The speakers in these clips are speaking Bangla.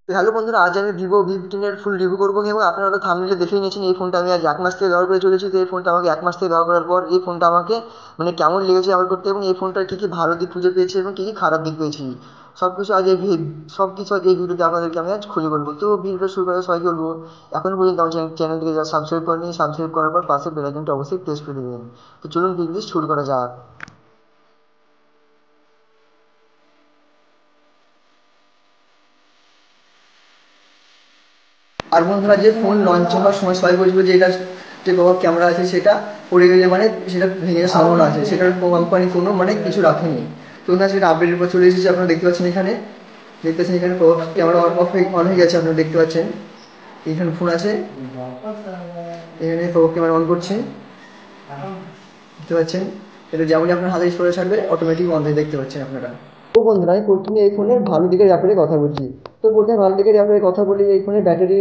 তো হ্যালো বন্ধুরা, আজ আমি ভিভো V15 এর ফুল রিভিউ করবো এবং আপনারা হয়তো থাম্বনেইলে দেখেই নিয়েছেন এই ফোনটা আমি আজ 1 মাস থেকে ব্যবহার করে চলেছি। তো এই ফোনটা আমাকে 1 মাস থেকে ব্যবহার করার পর এই ফোনটা আমাকে মানে কেমন লেগেছে ব্যবহার করতে, এবং এই ফোনটার কী কী ভালো দিক খুঁজে পেয়েছি এবং কী কী খারাপ দিক পেয়েছি, সব কিছু আজ সব কিছু আজ এই ভিডিওতে আপনাদেরকে আমি আজ খুলে বলবো। তো ভিডিওটা শুরু করার সবাইকে বলবো, এখন পর্যন্ত আমার চ্যানেলটিকে যারা সাবস্ক্রাইব করেনি, সাবস্ক্রাইব করার পর পাশে বেল আইকনটা অবশ্যই প্রেস করে দেবেন। তো চলুন ভিডিও শুরু করা যাক। আর বন্ধুরা, যে ফোন লঞ্চ হওয়ার সময় সবাই বলছিল যে এটা যে বাবা ক্যামেরা আছে সেটা পড়ে গেলে মানে সেটা ভেঙে যাওয়ার সম্ভাবনা আছে, সেটার কোম্পানি কোনো মানে কিছু রাখেনি। তো না, সেটা আপডেটের পর চলে এসেছে। আপনারা দেখতে পাচ্ছেন এখানে, দেখতে পাচ্ছেন এখানে ক্যামেরা অন হয়ে গেছে, আপনারা দেখতে পাচ্ছেন। এখানে ফোন আছে, এখানে ক্যামেরা অন করছে, দেখতে পাচ্ছেন। এটা যেমনই আপনার হাতে স্টোরে ছাড়বে অটোমেটিক অন হয়ে দেখতে পাচ্ছেন আপনারা। তো বন্ধুরা, আমি প্রথমে এই ফোনের ভালো দিকের ব্যাপারে কথা বলছি। তো প্রথমে ভালো দিকের ব্যাপারে কথা বলি, এই ফোনের ব্যাটারি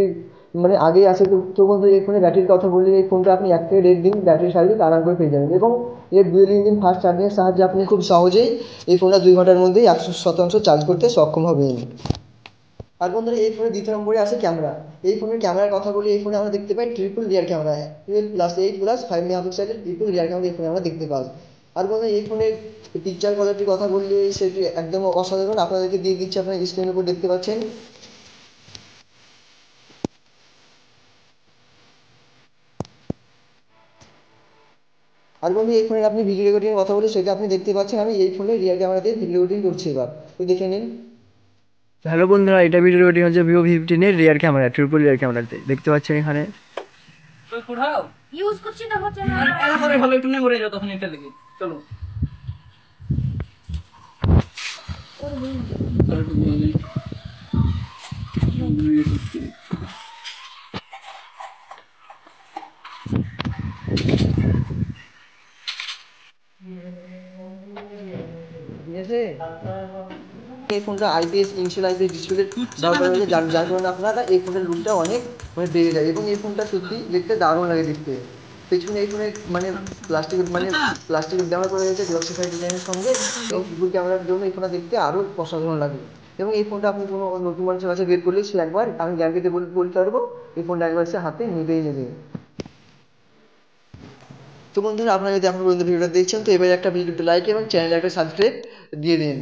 মানে আগেই আছে। তো বন্ধু, এই ফোনের ব্যাটারির কথা বললে এই ফোনটা আপনি 1 থেকে 1.5 দিন ব্যাটারি সার্ভিস আরাম করে পেয়ে যাবেন, এবং এর ডুয়েল ইঞ্জিন ফাস্ট চার্জিংয়ের সাহায্যে আপনি খুব সহজেই এই ফোনটা 2 ঘন্টার মধ্যেই 100% চার্জ করতে সক্ষম হবেন। আর বন্ধুরা, এই ফোনের দ্বিতীয় নম্বরে আছে ক্যামেরা। এই ফোনের ক্যামেরার কথা বলি, এই ফোনে আমরা দেখতে পাই ট্রিপল রিয়ার ক্যামেরা, 12+8+5 মেগাপিক্সেলের ট্রিপল রিয়ার ক্যামেরা এই ফোনে আমরা দেখতে পাই। আর বন্ধুরা, এই ফোনের পিকচার কোয়ালিটির কথা বললে সেটি একদম অসাধারণ। আপনাদেরকে দিয়ে দিচ্ছি, আপনার স্ক্রিনের উপর দেখতে পাচ্ছেন। আর বন্ধু, এই ফোনের আপনি ভিডিও রেকর্ডিংয়ের কথা বলে সেটা আপনি দেখতে পাচ্ছেন। আমি এই ফোনের রিয়ার ক্যামেরা দিয়ে ভিডিও রেকর্ডিং করছি এবার, তো দেখে নিন। হ্যালো বন্ধুরা, এটা ভিডিও রেকর্ডিং হচ্ছে ভিভো V15 এর রিয়ার ক্যামেরা, ট্রিপল রিয়ার ক্যামেরাতে দেখতে পাচ্ছেন এখানে। ইউজ করছি না হচ্ছে না ভালো ভালো একটু নেমরে যাও তখন এটা লেগে চলো ঠিক আছে, এই ফোনটা আইপিএস ইনসেল আইপিএস ডিসপ্লে ব্যবহার করা হয়েছে, যার যার কারণে আপনারা এই ফোনের লুকটা অনেক মানে বেড়ে যায়, এবং এই ফোনটা সত্যি দেখতে দারুণ লাগে দেখতে। পেছনে এই ফোনের মানে প্লাস্টিকের ব্যবহার করা হয়েছে গ্লসিফাই ডিজাইনের সঙ্গে, এবং ট্রিপল ক্যামেরার জন্য এই ফোনটা দেখতে আরও অসাধারণ লাগে। এবং এই ফোনটা আপনি কোনো নতুন মানুষের কাছে বের করলে সে একবার, আমি গ্যারান্টিতে বলতে পারবো, এই ফোনটা একবার সে হাতে নিতেই নেবে। তো বন্ধুরা, আপনারা যদি এখন পর্যন্ত ভিডিওটা দেখছেন, তো এবারে একটা ভিডিওতে লাইক এবং চ্যানেলে একটা সাবস্ক্রাইব দিয়ে দিন।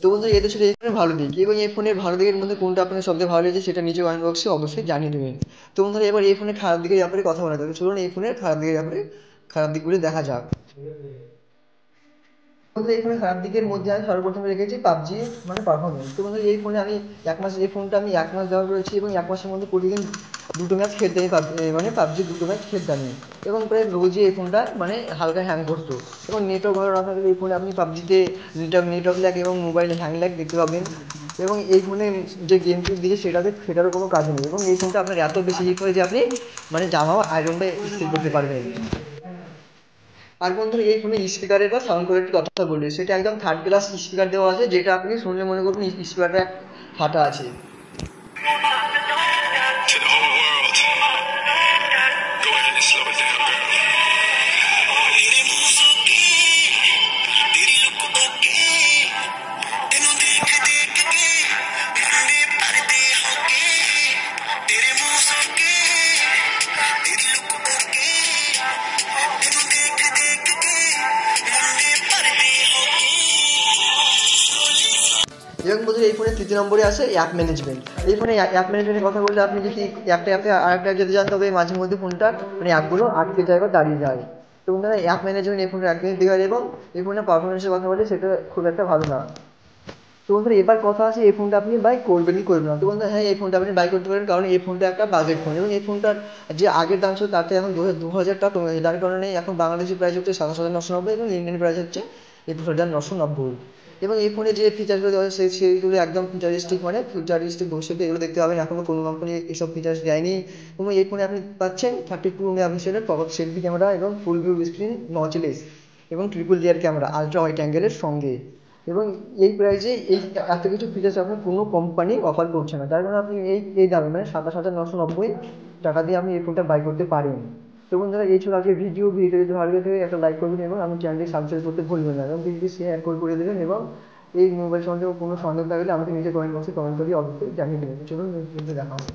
তো বন্ধুরা, এটা ছিল এই ফোনের ভালো দিক, এবং এই ফোনের ভালো দিকের মধ্যে কোনটা আপনার সবথেকে ভালো লেগেছে সেটা নিচে কমেন্ট বক্সে অবশ্যই জানিয়ে দেবেন। তো বন্ধুরা, এবার এই ফোনের খারাপ দিকের ব্যাপারে কথা বলা যাবে। চলুন এই ফোনের খারাপ দিকের ব্যাপারে, খারাপ দিকগুলি দেখা যাক। বন্ধুরা, এই ফোনের খারাপ দিকের মধ্যে আমি সর্বপ্রথমে রেখেছি পাবজি মানে পারফরমেন্স। তো বন্ধুরা, এই ফোনে আমি 1 মাস, এই ফোনটা আমি 1 মাস ব্যবহার করেছি, এবং 1 মাসের মধ্যে প্রতিদিন 2টো ম্যাচ খেলতে আমি মানে পাবজি 2টো ম্যাচ খেলতাম আমি, এবং প্রায় রোজই এই ফোনটা মানে হালকা হ্যাং করতো। এবং নেটওয়ার্ক ভালো না থাকলে এই ফোনে আপনি পাবজিতে নেটওয়ার্ক ল্যাগ এবং মোবাইলে হ্যাং ল্যাগ দেখতে পাবেন। এবং এই ফোনে যে গেম টেম দিয়েছে সেটারও কোনো কাজ নেই, এবং এই ফোনটা আপনার এত বেশি হিট হয় যে আপনি মানে জামাও আয়রন বা ইস্ত্রি করতে পারবেন। আর বন্ধুরা, এই ফোনে স্পিকারের বা সাউন্ড কোয়ালিটির কথা বললে সেটা একদম থার্ড ক্লাস স্পিকার দেওয়া আছে, যেটা আপনি শুনলে মনে করবেন স্পিকারটা ফাটা আছে। To the whole world. Go ahead and slow it down, girl. तेरे मुंह सोके तेरी लुक ओके तेनू देख देख के मुंडे भरदे होके तेरे मुंह सोके तेरी लुक ओके तेनू देख देख के मुंडे भरदे होके এবং বন্ধুরা, এই ফোনের তৃতীয় নম্বরে আছে অ্যাপ ম্যানেজমেন্ট। এই ফোনে অ্যাপ ম্যানেজমেন্টের কথা বললে আপনি যদি একটা অ্যাপে আরেকটা যেতে চান, তবে মাঝে মধ্যে ফোনটা মানে অ্যাপগুলো আটকে যায় বা দাঁড়িয়ে যায়। তো বন্ধুরা, অ্যাপ ম্যানেজমেন্ট এই ফোনের একদমই বেকার, এবং এই ফোনের পারফরমেন্সের কথা বলে সেটা খুব একটা ভালো না। তো বন্ধুরা, এবার কথা আছে এই ফোনটা আপনি বাই করবেন কি করবেন না। তো বন্ধুরা, হ্যাঁ, এই ফোনটা আপনি বাই করতে পারেন, কারণ এই ফোনটা একটা বাজেট ফোন, এবং এই ফোনটার যে আগের দাম ছিল তাতে এখন 2,000 টাকা কমে গেছে, যার কারণে এখন বাংলাদেশি প্রাইস হচ্ছে 27,990, এবং ইন্ডিয়ান প্রাইস হচ্ছে 21,990। এবং এই ফোনে যে ফিচার্সগুলো দেওয়া হয় সেইগুলো একদম ফিচারিস্টিক, মানে ফিচারিস্টিক ভবিষ্যতে এগুলো দেখতে পাবেন, এখনও কোনো কোম্পানি এইসব ফিচার্স দেয়নি। এবং এই ফোনে আপনি পাচ্ছেন 32 মেগাপিক্সেলের পপ সেলফি ক্যামেরা, এবং ফুল ভিউ স্ক্রিন, নচলেস, এবং triple rear camera ultra wide অ্যাঙ্গেলের সঙ্গে। এবং এই প্রাইসে এই এত কিছু ফিচার্স আপনার কোনো কোম্পানি অফার করছে না, তার কারণে আপনি এই দামে মানে 27,990 টাকা দিয়ে আপনি এই ফোনটা বাই করতে পারেন। তো বন্ধুরা, এই ছিল আজকের ভিডিওটি যদি ভালো লেগে থাকে একটা লাইক করবেন, এবং আমি চ্যানেলটি সাবস্ক্রাইব করতে ভুলবেন না, এবং ভিডিওটি শেয়ার করে দেবেন, এবং এই মোবাইল সম্বন্ধে কোনো সন্দেহ থাকলে আমাকে নিজে কমেন্ট বক্সে কমেন্ট করে অবশ্যই জানিয়ে দেবেন। চলুন কিন্তু দেখা হবে।